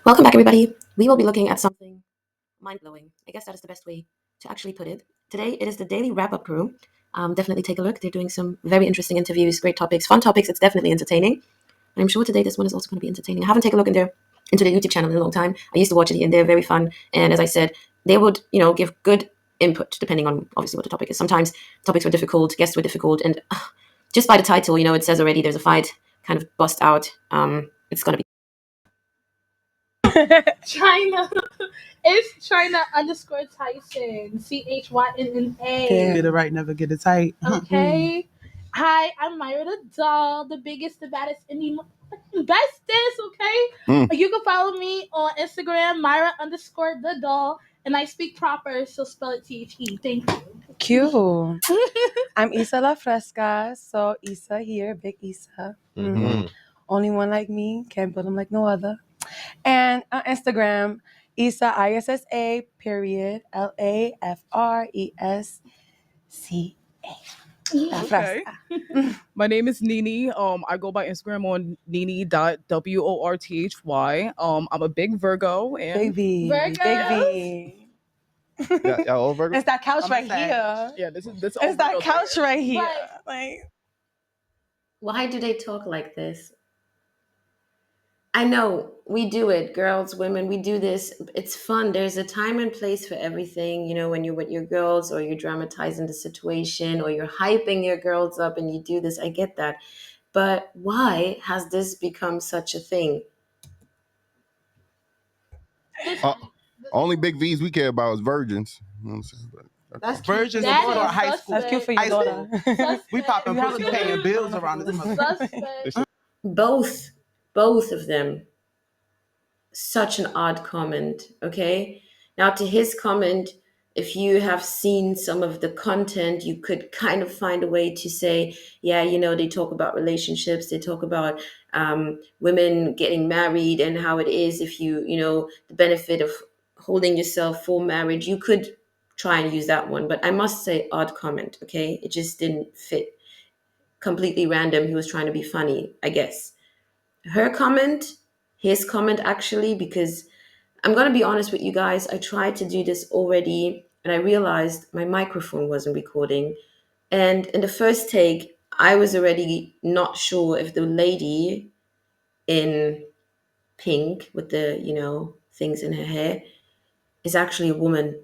Welcome back, everybody. We will be looking at something mind blowing. I guess that is the best way to actually put it. Today, it is the Daily Wrap Up crew. Definitely take a look. They're doing some very interesting interviews, great topics, fun topics. It's definitely entertaining. And I'm sure today this one is also going to be entertaining. I haven't taken a look into their YouTube channel in a long time. I used to watch it and they're very fun. And as I said, they would, give good input depending on obviously what the topic is. Sometimes topics were difficult, guests were difficult, and just by the title, it says already there's a fight kind of bust out. It's going to be China. It's China underscore Tyson. CHYNNA. Get it right, never get it tight. Okay. Hi, I'm Myra the doll, the biggest, the baddest, indie bestest. Okay. You can follow me on Instagram, Myra underscore the doll, and I speak proper, so spell it THE. Thank you. Cute. I'm Isa La Fresca, so Isa here, big Isa. Only one like me, can't build them like no other. And on Instagram, Isa ISSA period LAFRESCA. La Okay. Fresca. My name is Nini. I go by Instagram on nini.worthy. I'm a big Virgo and Big V. Virgos. Big V. Y'all all Virgo? It's that couch I'm right sad. here. yeah, this is It's that couch right here. But- Like, Why do they talk like this? I know we do it, girls, women, we do this. It's fun. There's a time and place for everything. When you're with your girls or you're dramatizing the situation or you're hyping your girls up and you do this, I get that. But why has this become such a thing? Only big V's we care about is virgins. You know what I'm saying? that's That virgins is daughter of high school. suspect. That's cute for your High daughter. Suspect. We popping pussy paying bills around this mother. Suspect. Both of them. Such an odd comment. Okay. Now, to his comment, if you have seen some of the content, you could kind of find a way to say, yeah, they talk about relationships, they talk about women getting married and how it is if the benefit of holding yourself for marriage. You could try and use that one, but I must say, odd comment. Okay. It just didn't fit. Completely random. He was trying to be funny, I guess. His comment actually, because I'm going to be honest with you guys, I tried to do this already and I realized my microphone wasn't recording. And in the first take, I was already not sure if the lady in pink with the, things in her hair is actually a woman.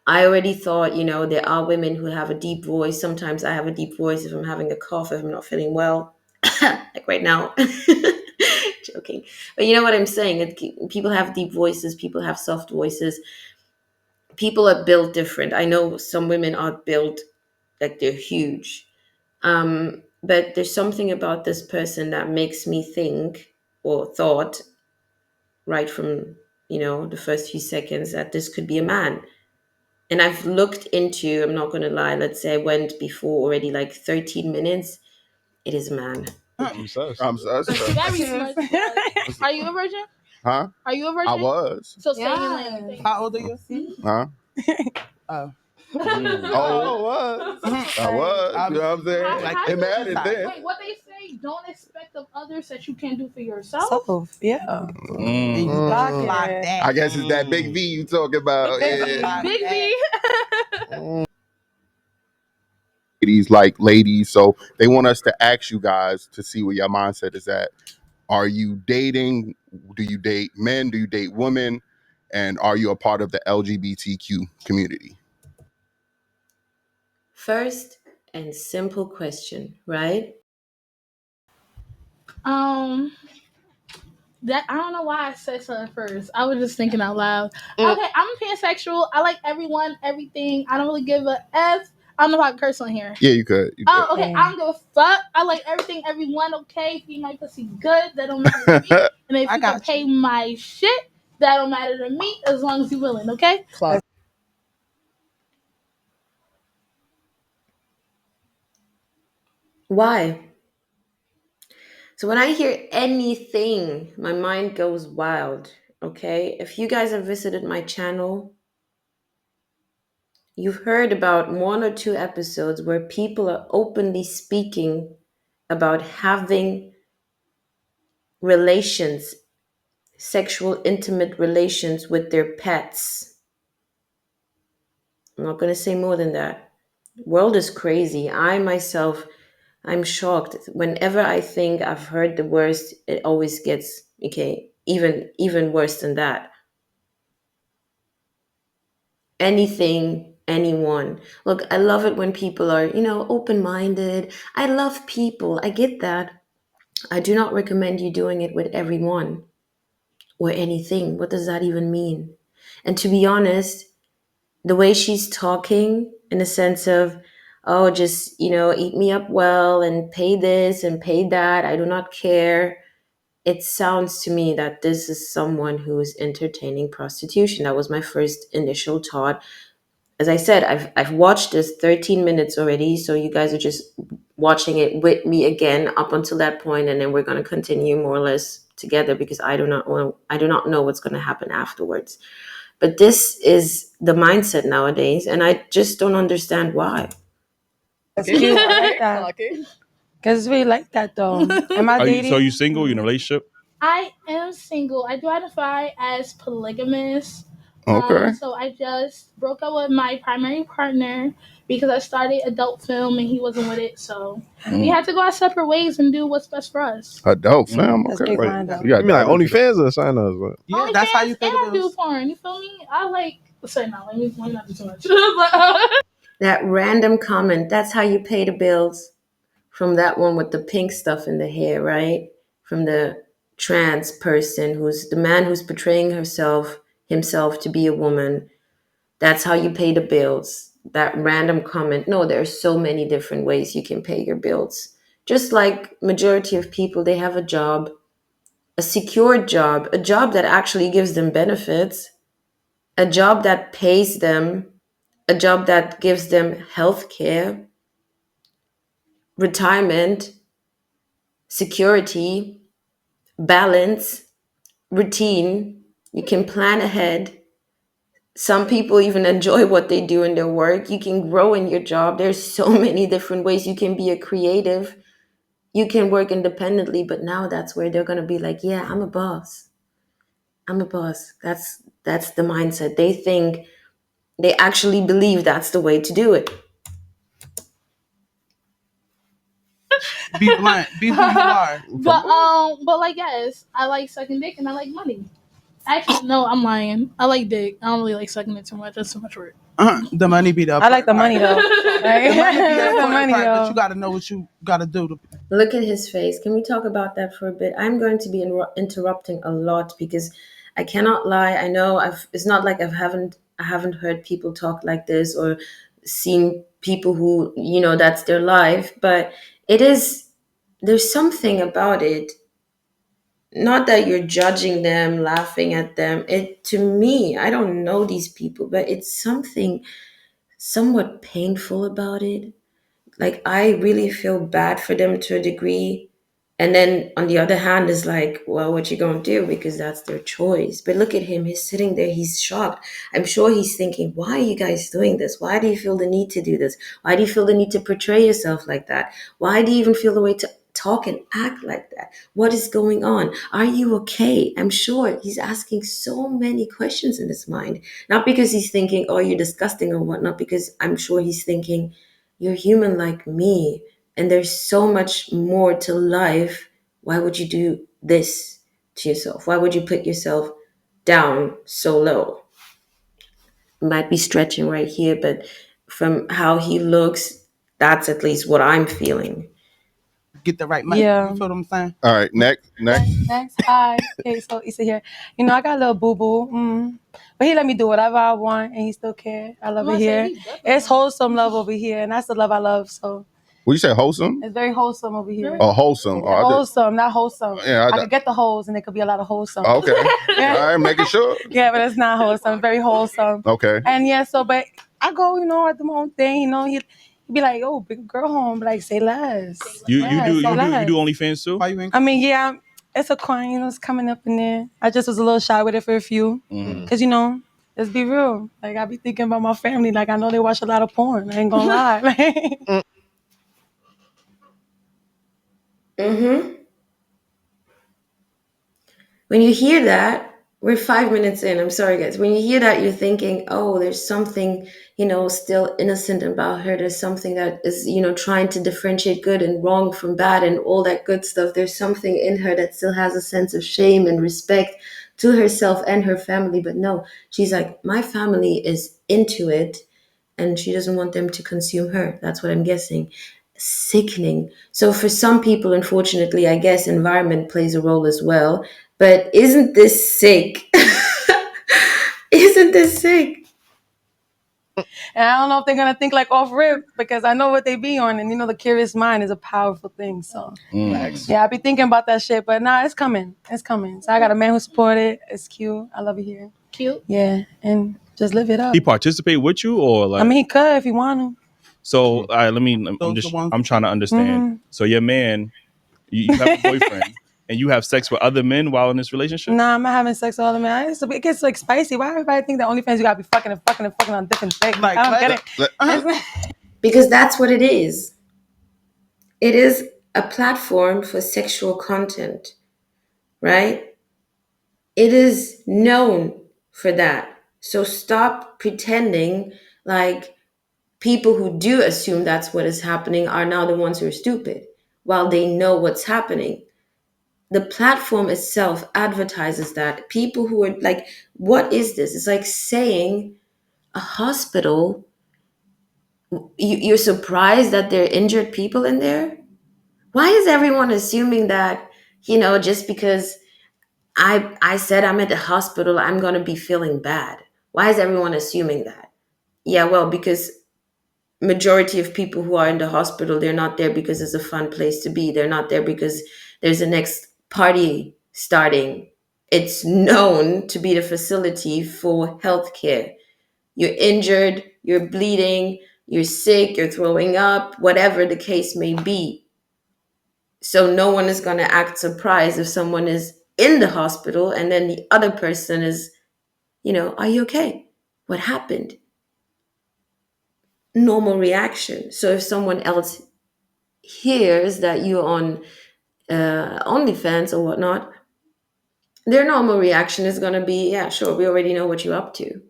I already thought, there are women who have a deep voice. Sometimes I have a deep voice if I'm having a cough, if I'm not feeling well, like right now. Joking. But you know what I'm saying? People have deep voices, people have soft voices. People are built different. I know some women are built like they're huge. But there's something about this person that makes me think or thought right from, the first few seconds that this could be a man. And I've looked into, I'm not going to lie, let's say I went before already like 13 minutes. It is a man. I'm sus. Very smart. Are you a virgin? Huh? Are you a virgin? I was. So stay in your lane. How old are you? Huh? Oh. I was. I was. You know what I'm saying? How It mattered then. Wait, what they say? Don't expect of others that you can't do for yourself. So, yeah. Block that. I guess it's that big V you talking about. Yeah. Big V. Ladies, so they want us to ask you guys to see where your mindset is at. Are you dating? Do you date men? Do you date women? And are you a part of the LGBTQ community? First and simple question, right? That I don't know why I said something first. I was just thinking out loud. Okay, I'm pansexual. I like everyone, everything. I don't really give a F. I don't know if I can curse on here. Yeah, you could. Oh, okay. I don't give a fuck. I like everything, everyone. Okay, if you my pussy good, that don't matter to me. And if you can pay my shit, that don't matter to me as long as you're willing. Okay. Clock. Why? So when I hear anything, my mind goes wild. Okay. If you guys have visited my channel, you've heard about one or two episodes where people are openly speaking about having relations, sexual intimate relations with their pets. I'm not going to say more than that. World is crazy. I myself, I'm shocked. Whenever I think I've heard the worst, it always gets okay, even worse than that. Anything, anyone. Look, I love it when people are, open-minded. I love people. I get that. I do not recommend you doing it with everyone or anything. What does that even mean? And to be honest, the way she's talking in the sense of, oh, just, eat me up well and pay this and pay that. I do not care. It sounds to me that this is someone who is entertaining prostitution. That was my first initial thought. As I said, I've watched this 13 minutes already, so you guys are just watching it with me again up until that point, and then we're going to continue more or less together because I do not know what's going to happen afterwards. But this is the mindset nowadays, and I just don't understand why. That's cute. I like I that. like it. Cause it's really like that though. Am I dating? So you single? You in a relationship? I am single. I do identify as polygamous. Okay. So I just broke up with my primary partner because I started adult film and he wasn't with it. So we had to go our separate ways and do what's best for us. Adult film. That's Okay. big Wait, mind though. You got you mean like that into OnlyFans or sign us? What? Yeah, that's how you pay and the I do bills. porn. You feel me? I like. Say no. Let me not do too much. That random comment, that's how you pay the bills, from that one with the pink stuff in the hair, right? From the trans person who's the man who's portraying himself to be a woman. That's how you pay the bills. That random comment. No, there are so many different ways you can pay your bills. Just like majority of people, they have a job, a secured job, a job that actually gives them benefits, a job that pays them, a job that gives them health care, retirement, security, balance, routine. You can plan ahead. Some people even enjoy what they do in their work. You can grow in your job. There's so many different ways. You can be a creative. You can work independently, but now that's where they're going to be like, yeah, I'm a boss. I'm a boss. That's the mindset. They actually believe that's the way to do it. Be blunt. Be who you are. but like yes, I like sucking dick and I like money. Actually, no, I'm lying. I like dick. I don't really like sucking it too much. That's too much work. The money be the I like the money part. though. Right? The money be the the important money part, but though. you got to know what you got to do. Look at his face. Can we talk about that for a bit? I'm going to be interrupting a lot because I cannot lie. I know it's not like I haven't heard people talk like this or seen people who, that's their life, but it is, there's something about it. Not that you're judging them, laughing at them. It, to me, I don't know these people, but it's something somewhat painful about it. Like, I really feel bad for them to a degree. And then on the other hand is like, well, what you gonna do? Because that's their choice. But look at him, he's sitting there, he's shocked. I'm sure he's thinking, why are you guys doing this? Why do you feel the need to do this? Why do you feel the need to portray yourself like that? Why do you even feel the way to talk and act like that? What is going on? Are you okay? I'm sure he's asking so many questions in his mind. Not because he's thinking, oh, you're disgusting or whatnot, because I'm sure he's thinking, you're human like me, and there's so much more to life. Why would you do this to yourself? Why would you put yourself down so low? Might be stretching right here, but from how he looks, that's at least what I'm feeling. Get the right money. Yeah. You feel what I'm saying? All right, next. Next. Hi. Okay, so Issa here. I got a little boo boo. But he let me do whatever I want and he still care. I love it here. It's wholesome love over here, and that's the love I love. So What you say, wholesome? it's very wholesome over here. Oh, wholesome. Oh, Wholesome, not wholesome. Yeah, I could get the holes and it could be a lot of wholesome. okay. Yeah. All right, making sure. Yeah, but it's not wholesome. Very wholesome. Okay. And yeah, but I go, I do my own thing. He'd be like, "Oh, big girl home," but like, say less. You Yeah, do say less. you do OnlyFans too? Why you ain't? I mean, yeah, it's a coin. It's coming up in there. I just was a little shy with it for a few, cause let's be real. Like I be thinking about my family. Like I know they watch a lot of porn. I ain't gonna lie. Mm-hmm. When you hear that, we're 5 minutes in. I'm sorry, guys. When you hear that, you're thinking, oh, there's something, still innocent about her. There's something that is, trying to differentiate good and wrong from bad and all that good stuff. There's something in her that still has a sense of shame and respect to herself and her family. But no, she's like, my family is into it and she doesn't want them to consume her. That's what I'm guessing. Sickening. So for some people, unfortunately, I guess environment plays a role as well. But isn't this sick? Isn't this sick? And I don't know if they're gonna think like off rip because I know what they be on, and the curious mind is a powerful thing. So yeah, I be thinking about that shit, but nah, it's coming. It's coming. So I got a man who support it. It's cute. I love it here. Cute. Yeah, and just live it up. He participate with you, or like? I mean, he could if he want to. So, all right, I'm trying to understand. So your man, you have a boyfriend, and you have sex with other men while in this relationship? Nah, I'm not having sex with all the men. It gets like spicy. Why everybody think that OnlyFans you gotta be fucking and fucking and fucking on different things? Like, I don't get it. Because that's what it is. It is a platform for sexual content, right? It is known for that. So stop pretending like people who do assume that's what is happening are now the ones who are stupid while they know what's happening. The platform itself advertises that. People who are like, what is this? It's like saying a hospital, you're surprised that there are injured people in there? Why is everyone assuming that, just because I said I'm at the hospital, I'm going to be feeling bad? Why is everyone assuming that? Yeah, well, because majority of people who are in the hospital, they're not there because it's a fun place to be. They're not there because there's a next party starting. It's known to be the facility for healthcare. You're injured, you're bleeding, you're sick, you're throwing up, whatever the case may be. So no one is going to act surprised if someone is in the hospital and then the other person is, are you okay? What happened? Normal reaction. So if someone else hears that you're on OnlyFans or whatnot, their normal reaction is going to be, yeah, sure, we already know what you're up to.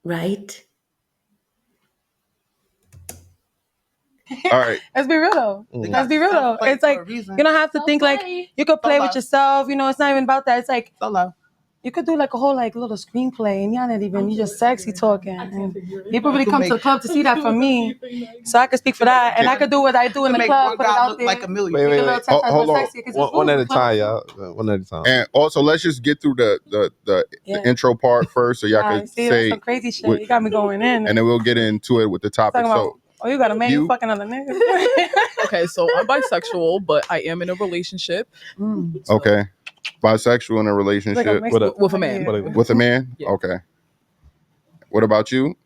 Right? All right. Let's be real though. Let's be real though. It's like you don't have to think like you could play with yourself. It's not even about that. It's like you could do like a whole like little screenplay, and y'all not even you just sexy talking. And people really come to the club to see that from me, so I could speak for that, and I could do what I do in the club, put it out there. like a million. Wait. Hold on. One at a time, y'all. One at a time. And also, let's just get through the intro part first, so y'all can say some crazy shit. You got me going in, and then we'll get into it with the topic. So, you got a man, you fucking other niggas. Okay, so I'm bisexual, but I am in a relationship. Okay. Bisexual in a relationship with a man. With a man? Yeah. Okay. What about you,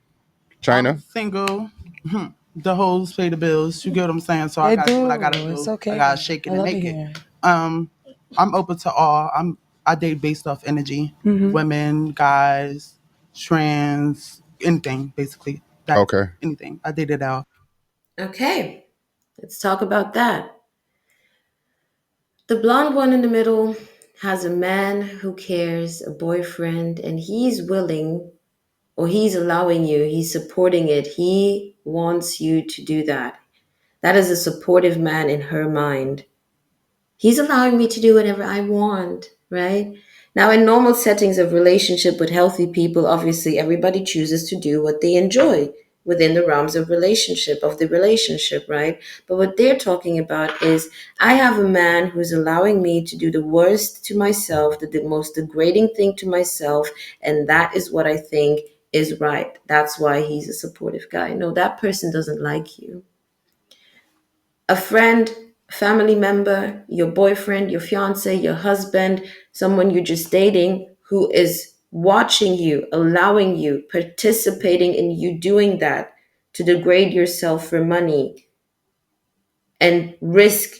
China? I'm single. The hoes pay the bills. You get what I'm saying? So I got what I gotta do. It's okay. I gotta shake it and make it. I'm open to all. I date based off energy. Women, guys, trans, anything basically. Okay. Anything. I date it out. Okay. Let's talk about that. The blonde one in the middle has a man who cares, a boyfriend, and he's willing, or he's allowing you, he's supporting it. He wants you to do that. That is a supportive man in her mind. He's allowing me to do whatever I want, right? Now, in normal settings of relationship with healthy people, obviously everybody chooses to do what they enjoy within the realms of the relationship, right? But what they're talking about is I have a man who's allowing me to do the worst to myself, the most degrading thing to myself, and that is what I think is right. That's why he's a supportive guy. No, that person doesn't like you. A friend, family member, your boyfriend, your fiance, your husband, someone you're just dating who is watching you, allowing you, participating in you doing that to degrade yourself for money and risk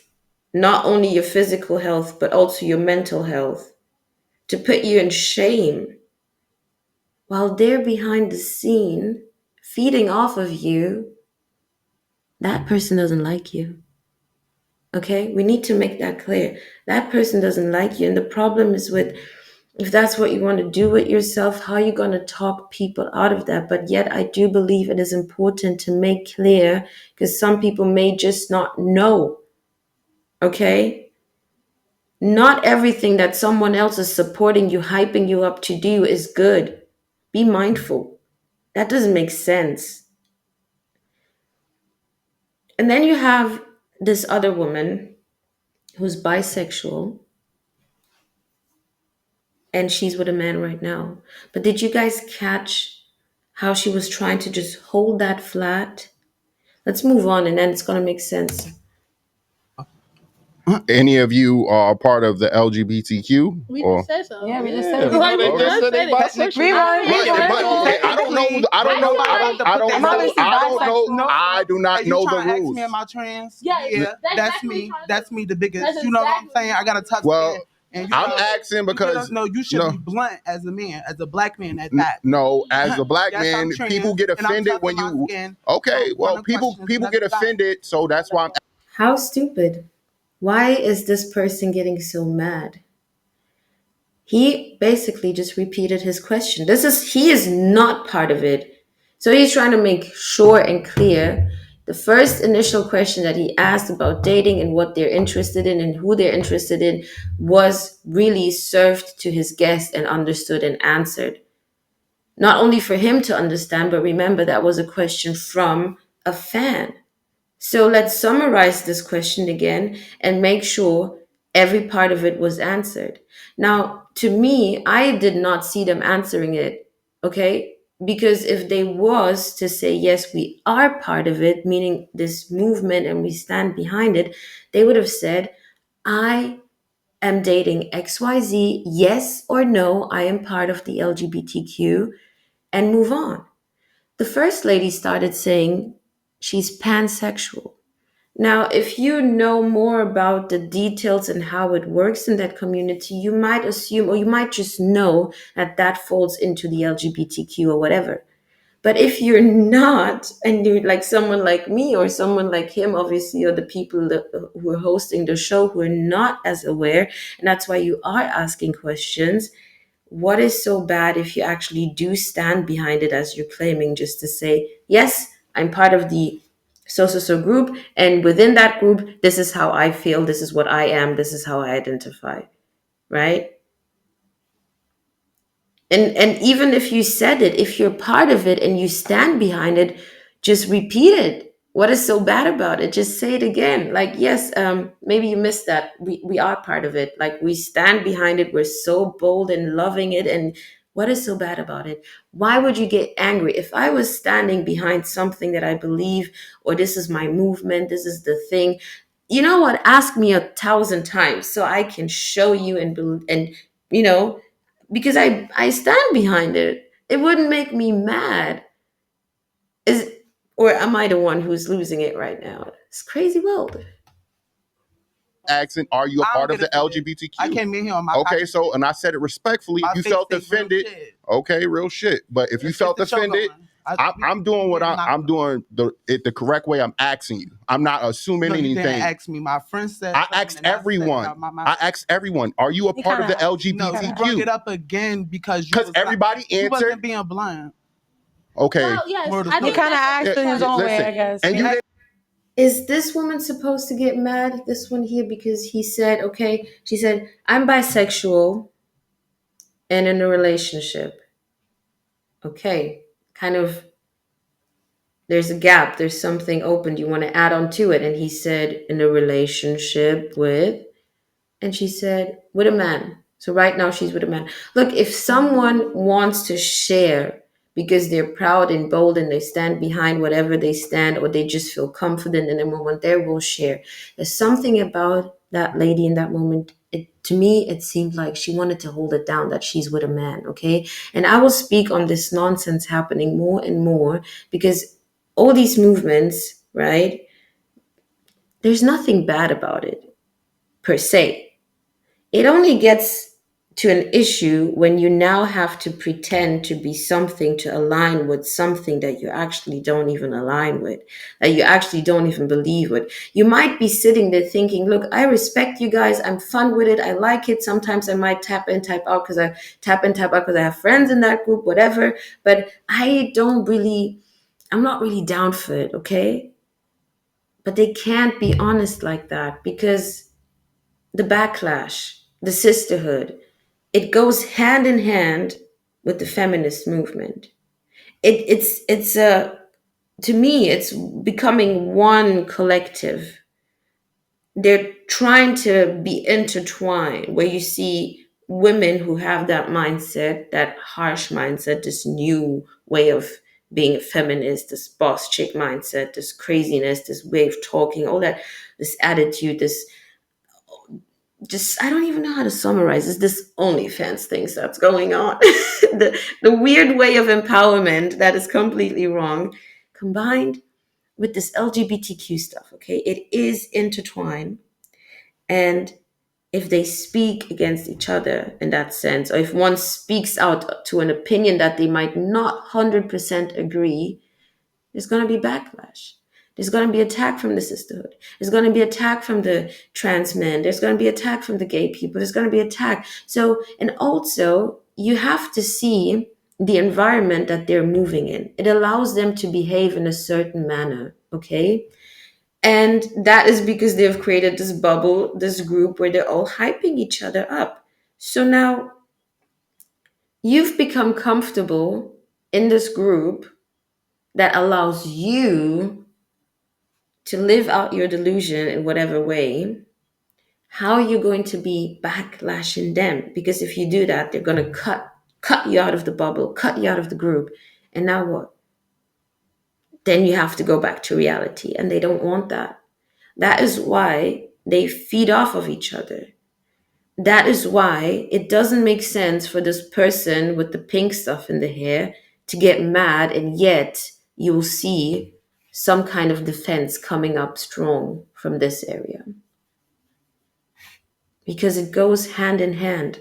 not only your physical health, but also your mental health, to put you in shame while they're behind the scene feeding off of you, that person doesn't like you. Okay, we need to make that clear. That person doesn't like you, and the problem is with, if that's what you want to do with yourself, how are you going to talk people out of that? But yet, I do believe it is important to make clear, because some people may just not know. Okay, not everything that someone else is supporting you, hyping you up to do is good. Be mindful. That doesn't make sense. And then you have this other woman who's bisexual, and she's with a man right now. But did you guys catch how she was trying to just hold that flat? Let's move on, and then it's going to make sense. Any of you are part of the LGBTQ? We Or just said so. Yeah, we just said Like, we it. just said it. Technically, Rewind, But, rewind. I don't know. I don't know. I'm obviously bisexual. I do not If you know the trying to ask rules. me am I trans? Yeah, Yeah, that's that's exactly me. what I'm That's me, the biggest. That's You know what I'm exactly saying? I got a tuck Well, skin. And I'm know, asking because no, you should be blunt as a man, as a black man at that. no, as a black Yes, I'm man, trans, people get and I'm offended tucking when my you. skin. Okay, So, well, final people questions, get let's go. offended, so that's why I'm. How stupid. Why is this person getting so mad? He basically just repeated his question. He is not part of it. So he's trying to make sure and clear. The first initial question that he asked about dating and what they're interested in and who they're interested in was really served to his guest and understood and answered. Not only for him to understand, but remember that was a question from a fan. So let's summarize this question again and make sure every part of it was answered. Now, to me, I did not see them answering it, okay? Because if they was to say, yes, we are part of it, meaning this movement and we stand behind it, they would have said, I am dating XYZ, yes or no, I am part of the LGBTQ, and move on. The first lady started saying she's pansexual. Now, if you know more about the details and how it works in that community, you might assume, or you might just know that that falls into the LGBTQ or whatever. But if you're not, and you're like someone like me or someone like him, obviously, or the people who are hosting the show who are not as aware, and that's why you are asking questions, what is so bad if you actually do stand behind it as you're claiming, just to say, yes, I'm part of the so group, and within that group, this is how I feel, this is what I am, this is how I identify, right? And even if you said it, if you're part of it and you stand behind it, just repeat it. What is so bad about it? Just say it again. Like, yes, maybe you missed that. We are part of it. Like, we stand behind it. We're so bold and loving it. And what is so bad about it? Why would you get angry? If I was standing behind something that I believe, or this is my movement, this is the thing, you know what? Ask me 1,000 times so I can show you and you know, because I stand behind it. It wouldn't make me mad. Is or am I the one who's losing it right now? It's crazy world. Asking, are you a I don't part of get the offended. LGBTQ? I came in here on my okay, so and I said it respectfully. If you face felt say real offended, shit. okay, real shit. But if you Let's get felt the show offended, going. I'm doing what I'm doing the correct way. I'm asking you. I'm not assuming No, you anything. didn't ask me. My friend said I something asked and I said it everyone. out my mouth. I asked everyone. Are you a He part of the kinda- No, you brought LGBTQ? it up again because you Because was like, everybody you answered. wasn't being blind. Okay. Well, yes, Word of I He think story. kind of that's asked in his own way, I guess. And you Yeah. didn't. Is this woman supposed to get mad? This one here, because he said, okay, she said, I'm bisexual and in a relationship. Okay, kind of, there's a gap, there's something open. Do you want to add on to it? And he said, in a relationship with, and she said, with a man. So right now she's with a man. Look, if someone wants to share because they're proud and bold and they stand behind whatever they stand, or they just feel confident in the moment, they will share. There's something about that lady in that moment. To me, it seemed like she wanted to hold it down that she's with a man, okay? And I will speak on this nonsense happening more and more, because all these movements, right? There's nothing bad about it per se. It only gets to an issue when you now have to pretend to be something to align with something that you actually don't even align with, that you actually don't even believe with. You might be sitting there thinking, look, I respect you guys, I'm fun with it, I like it. Sometimes I might tap in, type out because I have friends in that group, whatever. But I'm not really down for it, okay? But they can't be honest like that, because the backlash, the sisterhood, it goes hand in hand with the feminist movement. It's a To me, it's becoming one collective. They're trying to be intertwined, where you see women who have that mindset, that harsh mindset, this new way of being a feminist, this boss chick mindset, this craziness, this way of talking, all that, this attitude, this just, I don't even know how to summarize this OnlyFans things that's going on. The weird way of empowerment that is completely wrong, combined with this LGBTQ stuff. Okay, it is intertwined, and if they speak against each other in that sense, or if one speaks out to an opinion that they might not 100% agree, there's going to be backlash. There's going to be attack from the sisterhood. There's going to be attack from the trans men. There's going to be attack from the gay people. There's going to be attack. So, and also, you have to see the environment that they're moving in. It allows them to behave in a certain manner, okay? And that is because they've created this bubble, this group where they're all hyping each other up. So now you've become comfortable in this group that allows you to live out your delusion in whatever way. How are you going to be backlashing them? Because if you do that, they're going to cut you out of the bubble, cut you out of the group. And now what? Then you have to go back to reality, and they don't want that. That is why they feed off of each other. That is why it doesn't make sense for this person with the pink stuff in the hair to get mad, and yet you will see some kind of defense coming up strong from this area. Because it goes hand in hand.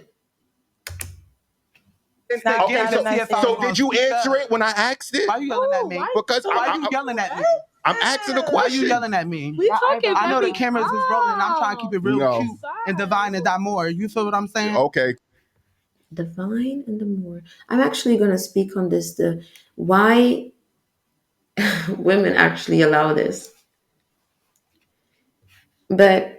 Okay, so did you answer it when I asked it? Why are you yelling at me? Because Why are you yelling at me? I'm asking a Why are question. you yelling at me? We talking. I know the very cameras is rolling and I'm trying to keep it real No. cute and divine and more. You feel what I'm saying? Okay. The vine and the more. I'm actually going to speak on this, the why women actually allow this. But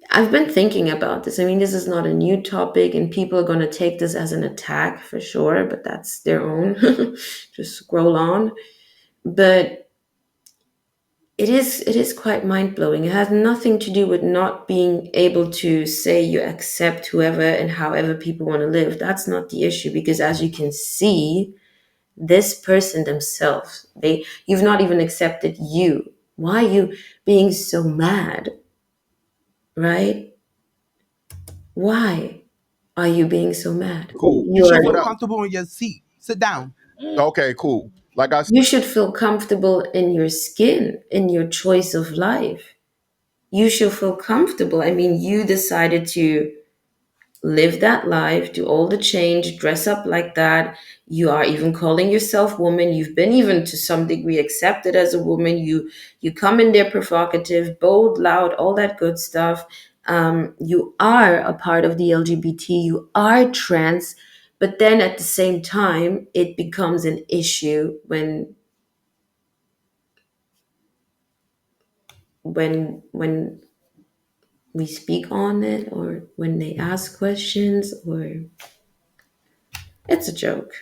I've been thinking about this. I mean, this is not a new topic, and people are going to take this as an attack for sure, but that's their own. Just scroll on. But it is quite mind-blowing. It has nothing to do with not being able to say you accept whoever and however people want to live. That's not the issue, because as you can see, this person themselves, you've not even accepted you. Why are you being so mad? Right? Why are you being so mad? Cool. You should feel What up? comfortable in your seat. Sit down. Okay, cool. Like I said, You should feel comfortable in your skin, in your choice of life. You should feel comfortable. I mean, you decided to live that life, do all the change, dress up like that. You are even calling yourself woman. You've been even to some degree accepted as a woman. You come in there provocative, bold, loud, all that good stuff. You are a part of the LGBT. You are trans, but then at the same time, it becomes an issue when we speak on it, or when they ask questions, or it's a joke.